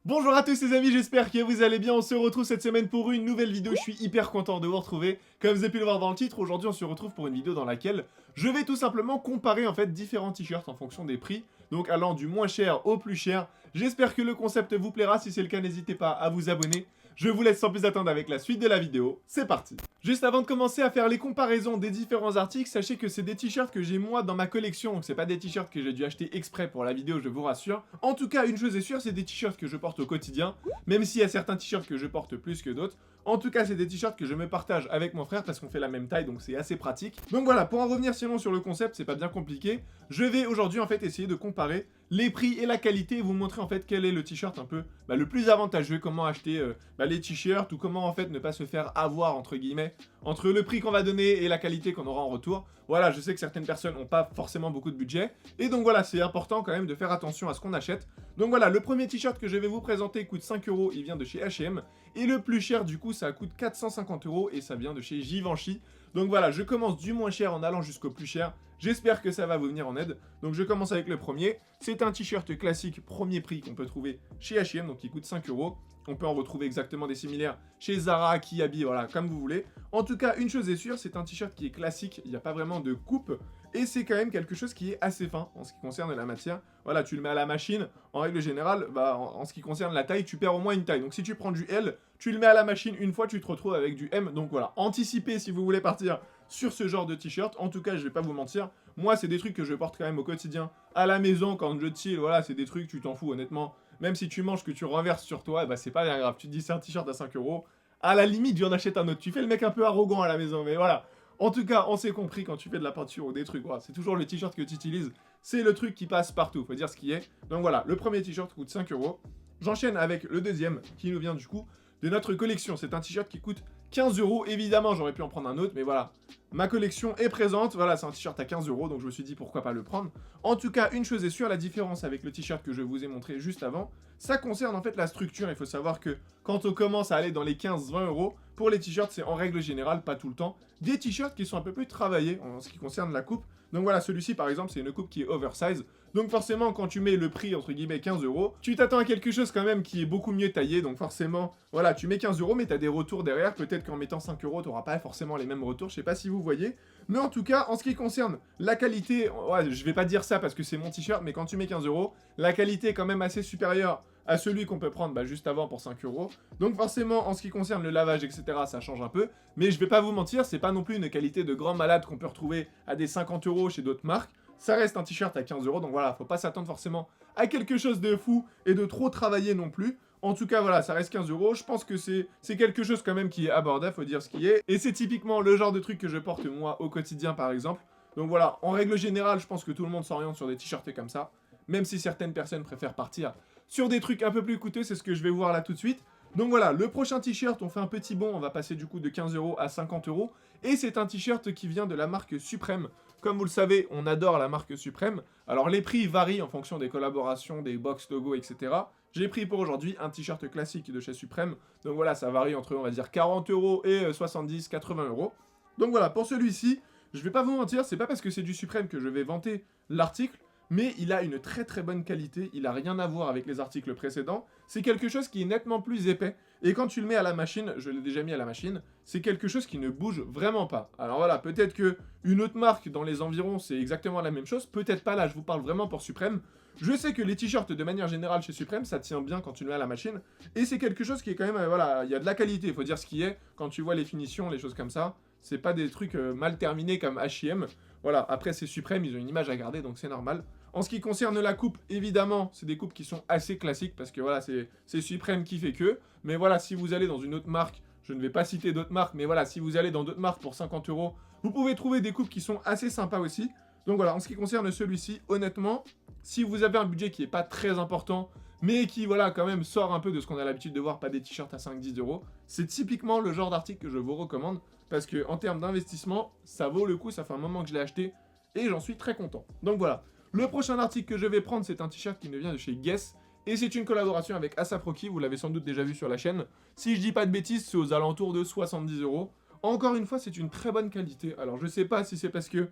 Bonjour à tous les amis, j'espère que vous allez bien. On se retrouve cette semaine pour une nouvelle vidéo. Je suis hyper content de vous retrouver. Comme vous avez pu le voir dans le titre, aujourd'hui on se retrouve pour une vidéo dans laquelle je vais tout simplement comparer en fait différents t-shirts en fonction des prix. Donc allant du moins cher au plus cher. J'espère que le concept vous plaira. Si c'est le cas, n'hésitez pas à vous abonner. Je vous laisse sans plus attendre avec la suite de la vidéo. C'est parti. Juste avant de commencer à faire les comparaisons des différents articles, sachez que c'est des t-shirts que j'ai moi dans ma collection. Donc c'est pas des t-shirts que j'ai dû acheter exprès pour la vidéo, je vous rassure. En tout cas, une chose est sûre, c'est des t-shirts que je porte au quotidien. Même s'il y a certains t-shirts que je porte plus que d'autres. En tout cas, c'est des t-shirts que je me partage avec mon frère parce qu'on fait la même taille, donc c'est assez pratique. Donc voilà, pour en revenir sinon sur le concept, c'est pas bien compliqué. Je vais aujourd'hui en fait essayer de comparer les prix et la qualité et vous montrer en fait quel est le t-shirt un peu le plus avantageux, comment acheter les t-shirts ou comment en fait ne pas se faire avoir entre guillemets entre le prix qu'on va donner et la qualité qu'on aura en retour. Voilà, je sais que certaines personnes n'ont pas forcément beaucoup de budget et donc voilà, c'est important quand même de faire attention à ce qu'on achète. Donc voilà, le premier t-shirt que je vais vous présenter coûte 5 €, il vient de chez H&M et le plus cher du coup ça coûte 450 € et ça vient de chez Givenchy. Donc voilà, je commence du moins cher en allant jusqu'au plus cher. J'espère que ça va vous venir en aide. Donc je commence avec le premier. C'est un t-shirt classique premier prix qu'on peut trouver chez H&M, donc il coûte 5 €. On peut en retrouver exactement des similaires chez Zara, Kiabi, voilà, comme vous voulez. En tout cas, une chose est sûre, c'est un t-shirt qui est classique, il n'y a pas vraiment de coupe. Et c'est quand même quelque chose qui est assez fin en ce qui concerne la matière. Voilà, tu le mets à la machine, en règle générale, en ce qui concerne la taille, tu perds au moins une taille. Donc si tu prends du L, tu le mets à la machine une fois, tu te retrouves avec du M. Donc voilà, anticipez si vous voulez partir sur ce genre de t-shirt. En tout cas, je vais pas vous mentir, moi c'est des trucs que je porte quand même au quotidien, à la maison, quand je chill, voilà, c'est des trucs, tu t'en fous honnêtement. Même si tu manges, que tu renverses sur toi, bah c'est pas bien grave. Tu te dis c'est un t-shirt à 5 €. À la limite, tu en achètes un autre. Tu fais le mec un peu arrogant à la maison, mais voilà. En tout cas, on s'est compris quand tu fais de la peinture ou des trucs. Voilà, c'est toujours le t-shirt que tu utilises. C'est le truc qui passe partout, faut dire ce qui est. Donc voilà, le premier t-shirt coûte 5 €. J'enchaîne avec le deuxième, qui nous vient du coup de notre collection. C'est un t-shirt qui coûte 15 €. Évidemment, j'aurais pu en prendre un autre, mais voilà. Ma collection est présente. Voilà, c'est un t-shirt à 15 €, donc je me suis dit pourquoi pas le prendre. En tout cas, une chose est sûre, la différence avec le t-shirt que je vous ai montré juste avant, ça concerne en fait la structure. Il faut savoir que quand on commence à aller dans les 15-20 €, pour les t-shirts, c'est en règle générale, pas tout le temps, des t-shirts qui sont un peu plus travaillés en ce qui concerne la coupe. Donc voilà, celui-ci par exemple, c'est une coupe qui est oversize. Donc forcément, quand tu mets le prix entre guillemets 15 €, tu t'attends à quelque chose quand même qui est beaucoup mieux taillé. Donc forcément, voilà, tu mets 15 €, mais tu as des retours derrière. Peut-être qu'en mettant 5 €, tu n'auras pas forcément les mêmes retours. Je sais pas si vous voyez. Mais en tout cas, en ce qui concerne la qualité, ouais, je vais pas dire ça parce que c'est mon t-shirt, mais quand tu mets 15 €, la qualité est quand même assez supérieure à celui qu'on peut prendre juste avant pour 5 €. Donc forcément, en ce qui concerne le lavage, etc., ça change un peu. Mais je vais pas vous mentir, c'est pas non plus une qualité de grand malade qu'on peut retrouver à des 50 € chez d'autres marques. Ça reste un t-shirt à 15 €, donc voilà, faut pas s'attendre forcément à quelque chose de fou et de trop travaillé non plus. En tout cas, voilà, ça reste 15 €. Je pense que c'est quelque chose quand même qui est abordable, faut dire ce qui est. Et c'est typiquement le genre de truc que je porte moi au quotidien, par exemple. Donc voilà, en règle générale, je pense que tout le monde s'oriente sur des t-shirts comme ça. Même si certaines personnes préfèrent partir sur des trucs un peu plus coûteux, c'est ce que je vais voir là tout de suite. Donc voilà, le prochain t-shirt, on fait un petit bond, on va passer du coup de 15 € à 50 €. Et c'est un t-shirt qui vient de la marque Supreme. Comme vous le savez, on adore la marque Supreme. Alors les prix varient en fonction des collaborations, des box logos, etc. J'ai pris pour aujourd'hui un t-shirt classique de chez Supreme. Donc voilà, ça varie entre, on va dire, 40 € et 70-80 €. Donc voilà, pour celui-ci, je vais pas vous mentir, c'est pas parce que c'est du Supreme que je vais vanter l'article, mais il a une très très bonne qualité, il a rien à voir avec les articles précédents, c'est quelque chose qui est nettement plus épais, et quand tu le mets à la machine, je l'ai déjà mis à la machine, c'est quelque chose qui ne bouge vraiment pas. Alors voilà, peut-être que une autre marque dans les environs c'est exactement la même chose, peut-être pas là, je vous parle vraiment pour Supreme. Je sais que les t-shirts de manière générale chez Supreme, ça tient bien quand tu le mets à la machine, et c'est quelque chose qui est quand même, voilà, il y a de la qualité, il faut dire ce qui est, quand tu vois les finitions, les choses comme ça, c'est pas des trucs mal terminés comme H&M. Voilà, après c'est Supreme, ils ont une image à garder, donc c'est normal. En ce qui concerne la coupe, évidemment, c'est des coupes qui sont assez classiques, parce que voilà, c'est Supreme qui fait que. Mais voilà, si vous allez dans une autre marque, je ne vais pas citer d'autres marques, mais voilà, si vous allez dans d'autres marques pour 50 €, vous pouvez trouver des coupes qui sont assez sympas aussi. Donc voilà, en ce qui concerne celui-ci, honnêtement, si vous avez un budget qui n'est pas très important, mais qui, voilà, quand même sort un peu de ce qu'on a l'habitude de voir, pas des t-shirts à 5-10 €, c'est typiquement le genre d'article que je vous recommande, parce que en termes d'investissement, ça vaut le coup, ça fait un moment que je l'ai acheté, et j'en suis très content. Donc voilà, le prochain article que je vais prendre, c'est un t-shirt qui nous vient de chez Guess, et c'est une collaboration avec ASAP Rocky, vous l'avez sans doute déjà vu sur la chaîne. Si je dis pas de bêtises, c'est aux alentours de 70 €. Encore une fois, c'est une très bonne qualité. Alors je sais pas si c'est parce que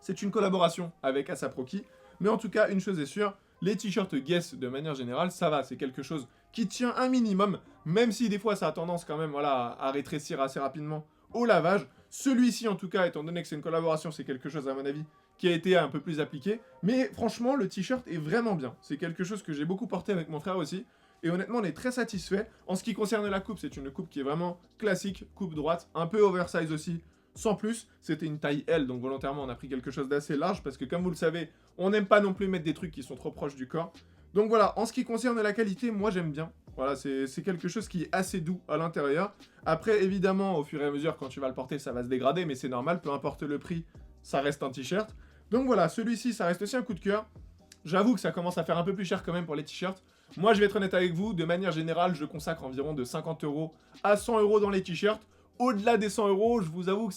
c'est une collaboration avec ASAP Rocky, mais en tout cas, une chose est sûre, Les t-shirts Guess, de manière générale, ça va, c'est quelque chose qui tient un minimum, même si des fois ça a tendance quand même voilà, à rétrécir assez rapidement au lavage. Celui-ci, en tout cas, étant donné que c'est une collaboration, c'est quelque chose, à mon avis, qui a été un peu plus appliqué. Mais franchement, le t-shirt est vraiment bien. C'est quelque chose que j'ai beaucoup porté avec mon frère aussi. Et honnêtement, on est très satisfait. En ce qui concerne la coupe, c'est une coupe qui est vraiment classique, coupe droite, un peu oversize aussi, sans plus. C'était une taille L, donc volontairement, on a pris quelque chose d'assez large, parce que comme vous le savez, on n'aime pas non plus mettre des trucs qui sont trop proches du corps. Donc voilà, en ce qui concerne la qualité, moi j'aime bien. Voilà, c'est quelque chose qui est assez doux à l'intérieur. Après, évidemment, au fur et à mesure, quand tu vas le porter, ça va se dégrader, mais c'est normal, peu importe le prix, ça reste un t-shirt. Donc voilà, celui-ci, ça reste aussi un coup de cœur. J'avoue que ça commence à faire un peu plus cher quand même pour les t-shirts. Moi, je vais être honnête avec vous, de manière générale, je consacre environ de 50 € à 100 € dans les t-shirts. Au-delà des 100 €, je vous avoue que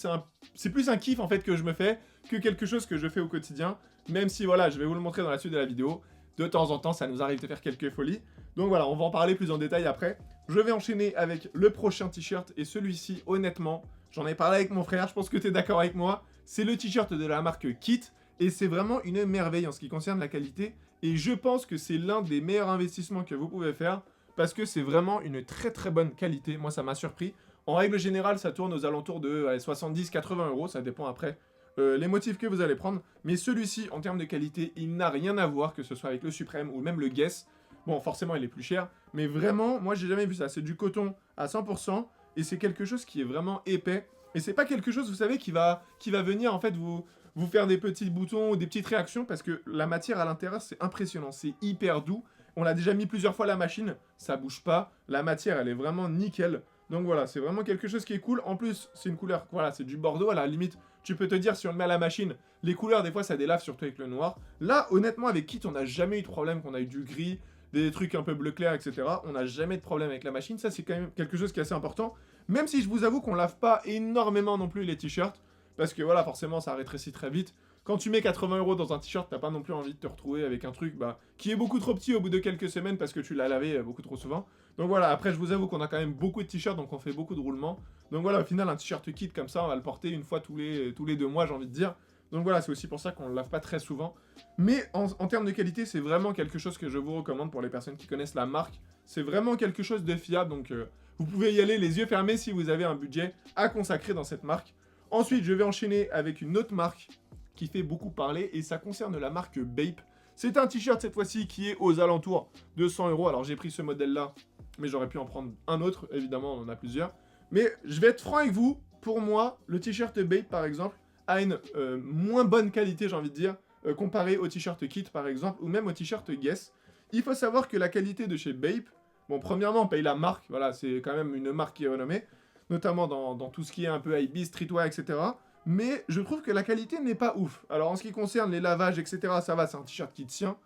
c'est plus un kiff en fait que je me fais que quelque chose que je fais au quotidien. Même si voilà, je vais vous le montrer dans la suite de la vidéo. De temps en temps, ça nous arrive de faire quelques folies. Donc voilà, on va en parler plus en détail après. Je vais enchaîner avec le prochain t-shirt. Et celui-ci, honnêtement, j'en ai parlé avec mon frère, je pense que tu es d'accord avec moi. C'est le t-shirt de la marque Kit. Et c'est vraiment une merveille en ce qui concerne la qualité. Et je pense que c'est l'un des meilleurs investissements que vous pouvez faire. Parce que c'est vraiment une très très bonne qualité. Moi, ça m'a surpris. En règle générale, ça tourne aux alentours de 70-80 €. Ça dépend après les motifs que vous allez prendre. Mais celui-ci, en termes de qualité, il n'a rien à voir, que ce soit avec le Supreme ou même le Guess. Bon, forcément, il est plus cher. Mais vraiment, moi, j'ai jamais vu ça. C'est du coton à 100%. Et c'est quelque chose qui est vraiment épais. Et c'est pas quelque chose, vous savez, qui va venir, en fait, vous faire des petits boutons ou des petites réactions. Parce que la matière à l'intérieur, c'est impressionnant. C'est hyper doux. On l'a déjà mis plusieurs fois à la machine. Ça bouge pas. La matière, elle est vraiment nickel. Donc voilà, c'est vraiment quelque chose qui est cool. En plus, c'est une couleur, voilà, c'est du bordeaux. À la limite, tu peux te dire, si on le met à la machine, les couleurs, des fois, ça délave, surtout avec le noir. Là, honnêtement, avec Kit, on n'a jamais eu de problème, qu'on a eu du gris, des trucs un peu bleu clair, etc. On n'a jamais de problème avec la machine. Ça, c'est quand même quelque chose qui est assez important. Même si je vous avoue qu'on lave pas énormément non plus les t-shirts. Parce que voilà, forcément, ça rétrécit très vite. Quand tu mets 80 € dans un t-shirt, t'as pas non plus envie de te retrouver avec un truc qui est beaucoup trop petit au bout de quelques semaines parce que tu l'as lavé beaucoup trop souvent. Donc voilà, après je vous avoue qu'on a quand même beaucoup de t-shirts, donc on fait beaucoup de roulements. Donc voilà, au final un t-shirt Kit comme ça, on va le porter une fois tous les 2 mois, j'ai envie de dire. Donc voilà, c'est aussi pour ça qu'on le lave pas très souvent. Mais en termes de qualité, c'est vraiment quelque chose que je vous recommande pour les personnes qui connaissent la marque. C'est vraiment quelque chose de fiable, donc vous pouvez y aller les yeux fermés si vous avez un budget à consacrer dans cette marque. Ensuite, je vais enchaîner avec une autre marque qui fait beaucoup parler, et ça concerne la marque Bape. C'est un t-shirt cette fois-ci qui est aux alentours de 100 €. Alors j'ai pris ce modèle-là, mais j'aurais pu en prendre un autre, évidemment, on en a plusieurs. Mais je vais être franc avec vous, pour moi, le t-shirt Bape, par exemple, a une moins bonne qualité, j'ai envie de dire, comparé au t-shirt Kit, par exemple, ou même au t-shirt Guess. Il faut savoir que la qualité de chez Bape, bon, premièrement, on paye la marque, voilà, c'est quand même une marque qui est renommée, notamment dans tout ce qui est un peu hypebeast, streetwear, etc. Mais je trouve que la qualité n'est pas ouf. Alors en ce qui concerne les lavages, etc., ça va, c'est un t-shirt qui tient.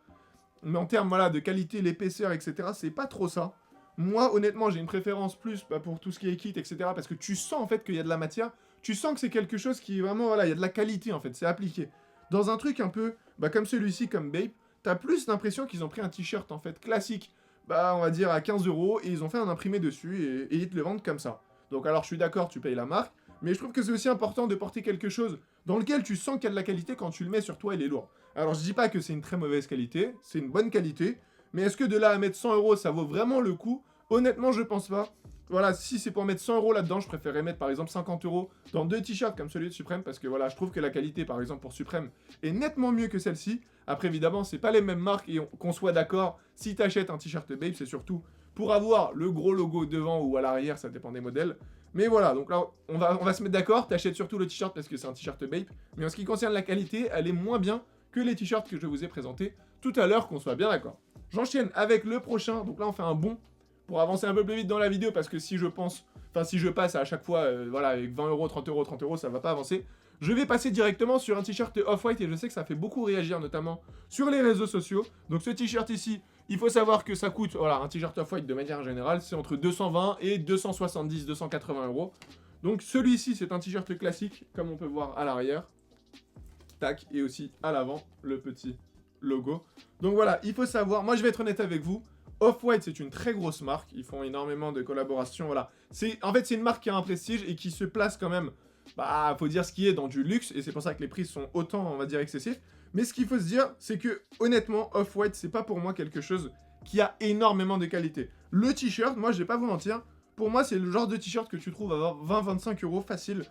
Mais en termes voilà, de qualité, l'épaisseur, etc., c'est pas trop ça. Moi, honnêtement, j'ai une préférence plus pour tout ce qui est kit, etc., parce que tu sens en fait qu'il y a de la matière. Tu sens que c'est quelque chose qui est vraiment, voilà, il y a de la qualité en fait, c'est appliqué. Dans un truc un peu, comme celui-ci, comme Bape, t'as plus l'impression qu'ils ont pris un t-shirt en fait classique, on va dire à 15 €, et ils ont fait un imprimé dessus, et ils te le vendent comme ça. Donc alors je suis d'accord, tu payes la marque, mais je trouve que c'est aussi important de porter quelque chose dans lequel tu sens qu'il y a de la qualité quand tu le mets sur toi, il est lourd. Alors je dis pas que c'est une très mauvaise qualité, c'est une bonne qualité, mais est-ce que de là à mettre 100 € ça vaut vraiment le coup? Honnêtement, je pense pas. Voilà, si c'est pour mettre 100 € là-dedans, je préférerais mettre par exemple 50 € dans 2 t-shirts comme celui de Supreme, parce que voilà, je trouve que la qualité par exemple pour Supreme est nettement mieux que celle-ci. Après évidemment, c'est pas les mêmes marques, et qu'on soit d'accord, si t'achètes un t-shirt Bape, c'est surtout pour avoir le gros logo devant ou à l'arrière, ça dépend des modèles. Mais voilà, donc là, on va se mettre d'accord, t'achètes surtout le t-shirt parce que c'est un t-shirt Bape, mais en ce qui concerne la qualité, elle est moins bien que les t-shirts que je vous ai présentés tout à l'heure, qu'on soit bien d'accord. J'enchaîne avec le prochain, donc là on fait un bond pour avancer un peu plus vite dans la vidéo, parce que si je passe à chaque fois, voilà, avec 20 €, 30 €, 30 €, ça va pas avancer. Je vais passer directement sur un t-shirt Off-White, et je sais que ça fait beaucoup réagir, notamment sur les réseaux sociaux. Donc ce t-shirt ici, il faut savoir que ça coûte, voilà, un t-shirt Off-White de manière générale, c'est entre 220 et 270, 280 €. Donc celui-ci, c'est un t-shirt classique, comme on peut voir à l'arrière. Tac, et aussi à l'avant, le petit logo. Donc voilà, il faut savoir, moi je vais être honnête avec vous, Off-White, c'est une très grosse marque, ils font énormément de collaborations, voilà. En fait, c'est une marque qui a un prestige et qui se place quand même, faut dire ce qui est, dans du luxe, et c'est pour ça que les prix sont autant, on va dire, excessifs. Mais ce qu'il faut se dire, c'est que honnêtement, Off-White, c'est pas pour moi quelque chose qui a énormément de qualité. Le t-shirt, moi je vais pas vous mentir, pour moi c'est le genre de t-shirt que tu trouves à 20-25 euros facile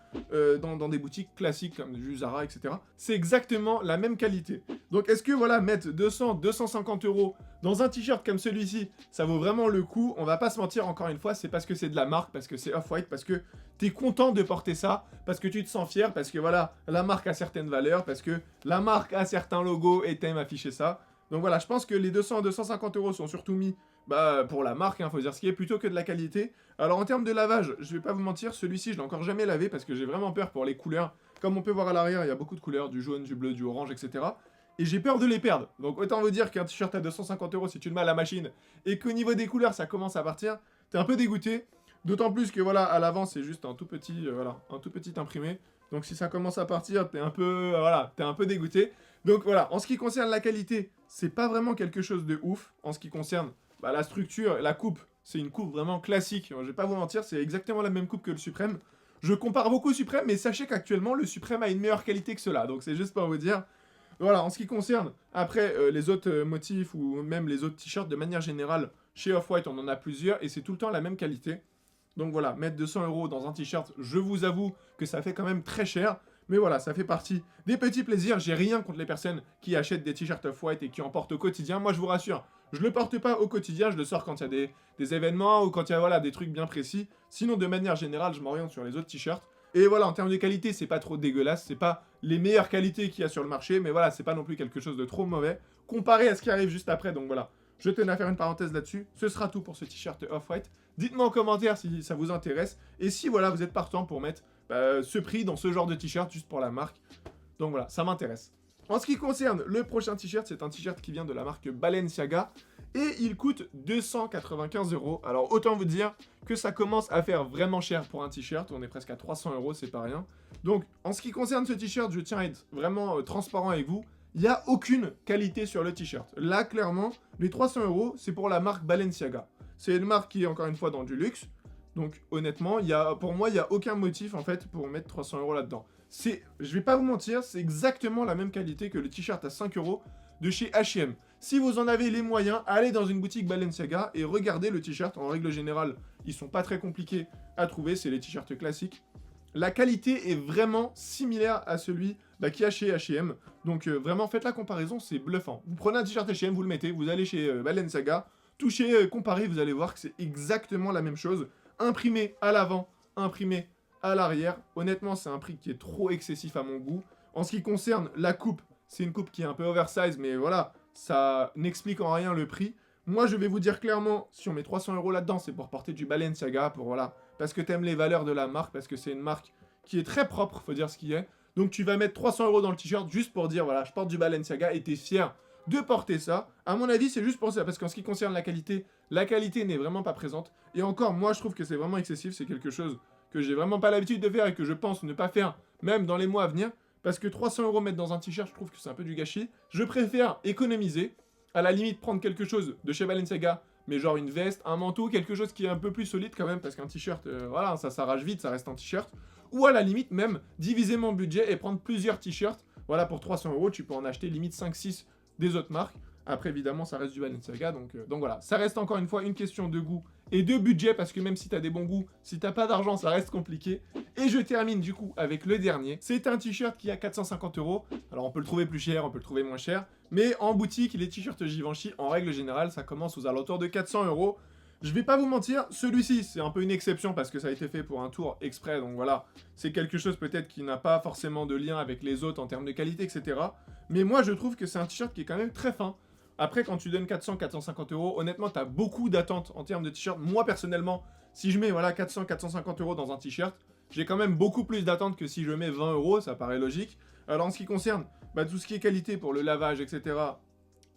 dans des boutiques classiques comme du Zara, etc. C'est exactement la même qualité. Donc est-ce que voilà, mettre 200-250 euros dans un t-shirt comme celui-ci, ça vaut vraiment le coup? On va pas se mentir, encore une fois, c'est parce que c'est de la marque, parce que c'est Off-White, parce que t'es content de porter ça, parce que tu te sens fier, parce que voilà, la marque a certaines valeurs, parce que la marque a certains logos et t'aimes afficher ça. Donc voilà, je pense que les 200-250 euros sont surtout mis pour la marque, faut dire ce qui est, plutôt que de la qualité. Alors en termes de lavage, je vais pas vous mentir, celui-ci je l'ai encore jamais lavé parce que j'ai vraiment peur pour les couleurs. Comme on peut voir à l'arrière, il y a beaucoup de couleurs, du jaune, du bleu, du orange, etc. Et j'ai peur de les perdre. Donc autant vous dire qu'un t-shirt à 250 euros, si tu le mets à la machine, et qu'au niveau des couleurs, ça commence à partir, t'es un peu dégoûté. D'autant plus que voilà, à l'avant, c'est juste un tout petit, un tout petit imprimé. Donc si ça commence à partir, t'es un peu, t'es un peu dégoûté. Donc voilà, en ce qui concerne la qualité, c'est pas vraiment quelque chose de ouf. En ce qui concerne la structure, la coupe, c'est une coupe vraiment classique. Je vais pas vous mentir, c'est exactement la même coupe que le Suprême. Je compare beaucoup au Suprême, mais sachez qu'actuellement, le Suprême a une meilleure qualité que cela. Donc c'est juste pour vous dire. Voilà, en ce qui concerne, après, les autres motifs ou même les autres t-shirts, de manière générale, chez Off-White, on en a plusieurs et c'est tout le temps la même qualité. Donc voilà, mettre 200 euros dans un t-shirt, je vous avoue que ça fait quand même très cher. Mais voilà, ça fait partie des petits plaisirs. J'ai rien contre les personnes qui achètent des t-shirts Off-White et qui en portent au quotidien. Moi, je vous rassure, je le porte pas au quotidien, je le sors quand il y a des événements ou quand il y a des trucs bien précis. Sinon, de manière générale, je m'oriente sur les autres t-shirts. Et voilà, en termes de qualité, c'est pas trop dégueulasse. C'est pas les meilleures qualités qu'il y a sur le marché, mais voilà, c'est pas non plus quelque chose de trop mauvais comparé à ce qui arrive juste après. Donc voilà, je tenais à faire une parenthèse là-dessus. Ce sera tout pour ce t-shirt Off-White. Dites-moi en commentaire si ça vous intéresse. Et si voilà, vous êtes partant pour mettre ce prix dans ce genre de t-shirt juste pour la marque. Donc voilà, ça m'intéresse. En ce qui concerne le prochain t-shirt, c'est un t-shirt qui vient de la marque Balenciaga. Et il coûte 295 euros. Alors autant vous dire que ça commence à faire vraiment cher pour un t-shirt. On est presque à 300 euros, c'est pas rien. Donc en ce qui concerne ce t-shirt, je tiens à être vraiment transparent avec vous. Il n'y a aucune qualité sur le t-shirt. Là, clairement, les 300 euros, c'est pour la marque Balenciaga. C'est une marque qui est encore une fois dans du luxe. Donc honnêtement, pour moi, il n'y a aucun motif en fait pour mettre 300 euros là-dedans. Je vais pas vous mentir, c'est exactement la même qualité que le t-shirt à 5 euros de chez H&M. Si vous en avez les moyens, allez dans une boutique Balenciaga et regardez le t-shirt. En règle générale, ils sont pas très compliqués à trouver, c'est les t-shirts classiques. La qualité est vraiment similaire à celui qu'il y a chez H&M. Donc vraiment, faites la comparaison, c'est bluffant. Vous prenez un t-shirt H&M, vous le mettez, vous allez chez Balenciaga, touchez, comparez, vous allez voir que c'est exactement la même chose. Imprimé à l'avant, imprimé à l'arrière. Honnêtement, c'est un prix qui est trop excessif à mon goût. En ce qui concerne la coupe, c'est une coupe qui est un peu oversize, mais voilà, ça n'explique en rien le prix. Moi, je vais vous dire clairement, si on met 300 euros là-dedans, c'est pour porter du Balenciaga, parce que t'aimes les valeurs de la marque, parce que c'est une marque qui est très propre, faut dire ce qui est. Donc tu vas mettre 300 euros dans le t-shirt juste pour dire, voilà, je porte du Balenciaga et t'es fier de porter ça. À mon avis, c'est juste pour ça, parce qu'en ce qui concerne la qualité n'est vraiment pas présente. Et encore, moi, je trouve que c'est vraiment excessif, c'est quelque chose que j'ai vraiment pas l'habitude de faire et que je pense ne pas faire, même dans les mois à venir. Parce que 300 euros mettre dans un t-shirt, je trouve que c'est un peu du gâchis. Je préfère économiser, à la limite prendre quelque chose de chez Balenciaga, mais genre une veste, un manteau, quelque chose qui est un peu plus solide quand même, parce qu'un t-shirt, voilà, ça s'arrache vite, ça reste un t-shirt. Ou à la limite même, diviser mon budget et prendre plusieurs t-shirts. Voilà, pour 300 euros, tu peux en acheter limite 5-6 des autres marques. Après, évidemment, ça reste du Balenciaga, donc voilà. Ça reste encore une fois une question de goût et de budget, parce que même si t'as des bons goûts, si t'as pas d'argent, ça reste compliqué. Et je termine du coup avec le dernier. C'est un t-shirt qui a 450 euros. Alors on peut le trouver plus cher, on peut le trouver moins cher. Mais en boutique, les t-shirts Givenchy, en règle générale, ça commence aux alentours de 400 euros. Je vais pas vous mentir, celui-ci, c'est un peu une exception parce que ça a été fait pour un tour exprès. Donc voilà, c'est quelque chose peut-être qui n'a pas forcément de lien avec les autres en termes de qualité, etc. Mais moi, je trouve que c'est un t-shirt qui est quand même très fin. Après, quand tu donnes 400-450 euros, honnêtement, t'as beaucoup d'attentes en termes de t-shirt. Moi, personnellement, si je mets 400-450 euros dans un t-shirt, j'ai quand même beaucoup plus d'attentes que si je mets 20 euros, ça paraît logique. Alors, en ce qui concerne tout ce qui est qualité pour le lavage, etc.,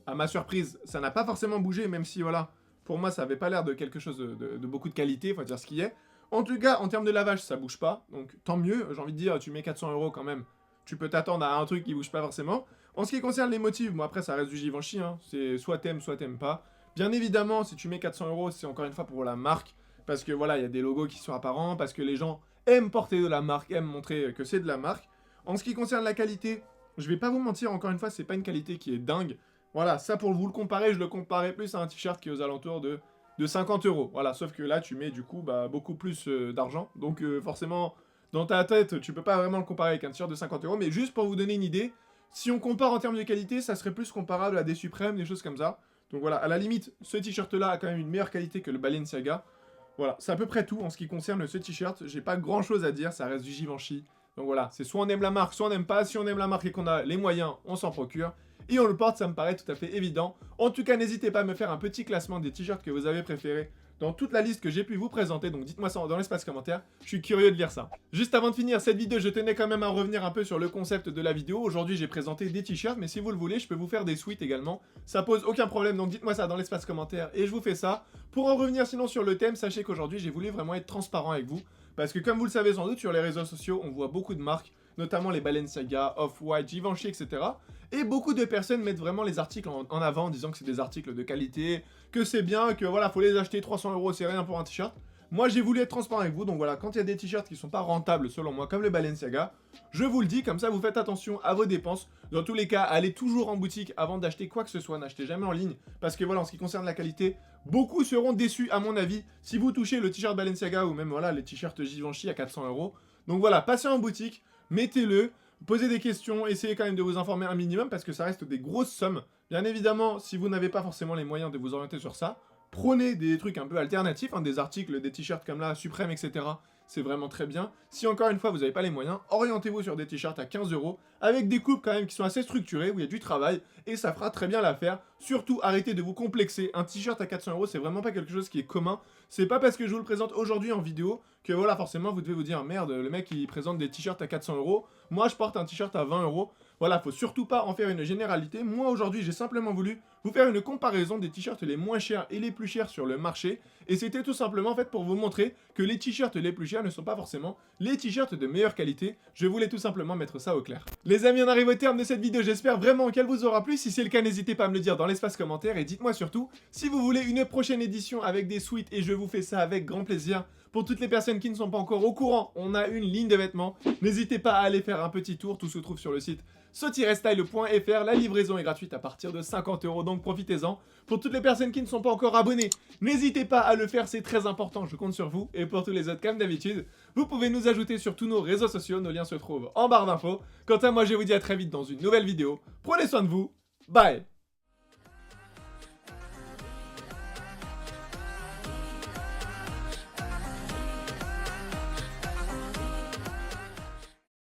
à ma surprise, ça n'a pas forcément bougé, même si, voilà, pour moi, ça avait pas l'air de quelque chose de beaucoup de qualité, faut dire ce qui est. En tout cas, en termes de lavage, ça bouge pas, donc tant mieux. J'ai envie de dire, tu mets 400 euros quand même, tu peux t'attendre à un truc qui bouge pas forcément. En ce qui concerne les motifs, bon après ça reste du Givenchy, c'est soit t'aimes pas. Bien évidemment, si tu mets 400 euros, c'est encore une fois pour la marque, parce que voilà, il y a des logos qui sont apparents, parce que les gens aiment porter de la marque, aiment montrer que c'est de la marque. En ce qui concerne la qualité, Je vais pas vous mentir, encore une fois, c'est pas une qualité qui est dingue. Voilà, ça pour vous le comparer, je le comparais plus à un t-shirt qui est aux alentours de 50 euros. Voilà, sauf que là, tu mets du coup beaucoup plus d'argent. Donc forcément, dans ta tête, tu peux pas vraiment le comparer avec un t-shirt de 50 euros. Mais juste pour vous donner une idée, si on compare en termes de qualité, ça serait plus comparable à des Suprêmes, des choses comme ça. Donc voilà, à la limite, ce t-shirt-là a quand même une meilleure qualité que le Balenciaga. Voilà, c'est à peu près tout en ce qui concerne ce t-shirt. J'ai pas grand-chose à dire, ça reste du Givenchy. Donc voilà, c'est soit on aime la marque, soit on n'aime pas. Si on aime la marque et qu'on a les moyens, on s'en procure. Et on le porte, ça me paraît tout à fait évident. En tout cas, n'hésitez pas à me faire un petit classement des t-shirts que vous avez préférés dans toute la liste que j'ai pu vous présenter. Donc dites-moi ça dans l'espace commentaire, je suis curieux de lire ça. Juste avant de finir cette vidéo, je tenais quand même à revenir un peu sur le concept de la vidéo. Aujourd'hui, j'ai présenté des t-shirts, mais si vous le voulez, je peux vous faire des suites également. Ça pose aucun problème, donc dites-moi ça dans l'espace commentaire et je vous fais ça. Pour en revenir sinon sur le thème, sachez qu'aujourd'hui, j'ai voulu vraiment être transparent avec vous. Parce que comme vous le savez sans doute, sur les réseaux sociaux, on voit beaucoup de marques, notamment les Balenciaga, Off-White, Givenchy, etc. Et beaucoup de personnes mettent vraiment les articles en avant en disant que c'est des articles de qualité, que c'est bien, que voilà, faut les acheter 300 euros, c'est rien pour un t-shirt. Moi, j'ai voulu être transparent avec vous, donc voilà, quand il y a des t-shirts qui sont pas rentables selon moi, comme le Balenciaga, je vous le dis, comme ça vous faites attention à vos dépenses. Dans tous les cas, allez toujours en boutique avant d'acheter quoi que ce soit, n'achetez jamais en ligne, parce que voilà, en ce qui concerne la qualité, beaucoup seront déçus à mon avis si vous touchez le t-shirt Balenciaga ou même voilà les t-shirts Givenchy à 400 euros. Donc voilà, passez en boutique, mettez-le, posez des questions, essayez quand même de vous informer un minimum parce que ça reste des grosses sommes. Bien évidemment, si vous n'avez pas forcément les moyens de vous orienter sur ça, prenez des trucs un peu alternatifs, des articles, des t-shirts comme là, Suprême, etc. C'est vraiment très bien. Si encore une fois vous n'avez pas les moyens, orientez-vous sur des t-shirts à 15 euros avec des coupes quand même qui sont assez structurées, où il y a du travail et ça fera très bien l'affaire. Surtout, arrêtez de vous complexer. Un t-shirt à 400 euros, c'est vraiment pas quelque chose qui est commun. C'est pas parce que je vous le présente aujourd'hui en vidéo que voilà, forcément vous devez vous dire merde, le mec il présente des t-shirts à 400 euros. Moi je porte un t-shirt à 20 euros. Voilà, faut surtout pas en faire une généralité. Moi aujourd'hui, j'ai simplement voulu vous faire une comparaison des t-shirts les moins chers et les plus chers sur le marché. Et c'était tout simplement en fait pour vous montrer que les t-shirts les plus chers ne sont pas forcément les t-shirts de meilleure qualité. Je voulais tout simplement mettre ça au clair. Les amis, on arrive au terme de cette vidéo. J'espère vraiment qu'elle vous aura plu. Si c'est le cas, n'hésitez pas à me le dire dans l'espace commentaire. Et dites-moi surtout si vous voulez une prochaine édition avec des suites. Et je vous fais ça avec grand plaisir. Pour toutes les personnes qui ne sont pas encore au courant, on a une ligne de vêtements. N'hésitez pas à aller faire un petit tour. Tout se trouve sur le site so-style.fr. La livraison est gratuite à partir de 50 euros, donc profitez-en. Pour toutes les personnes qui ne sont pas encore abonnées, n'hésitez pas à le faire, c'est très important, je compte sur vous. Et pour tous les autres, comme d'habitude, vous pouvez nous ajouter sur tous nos réseaux sociaux, nos liens se trouvent en barre d'infos. Quant à moi, je vous dis à très vite dans une nouvelle vidéo. Prenez soin de vous, bye.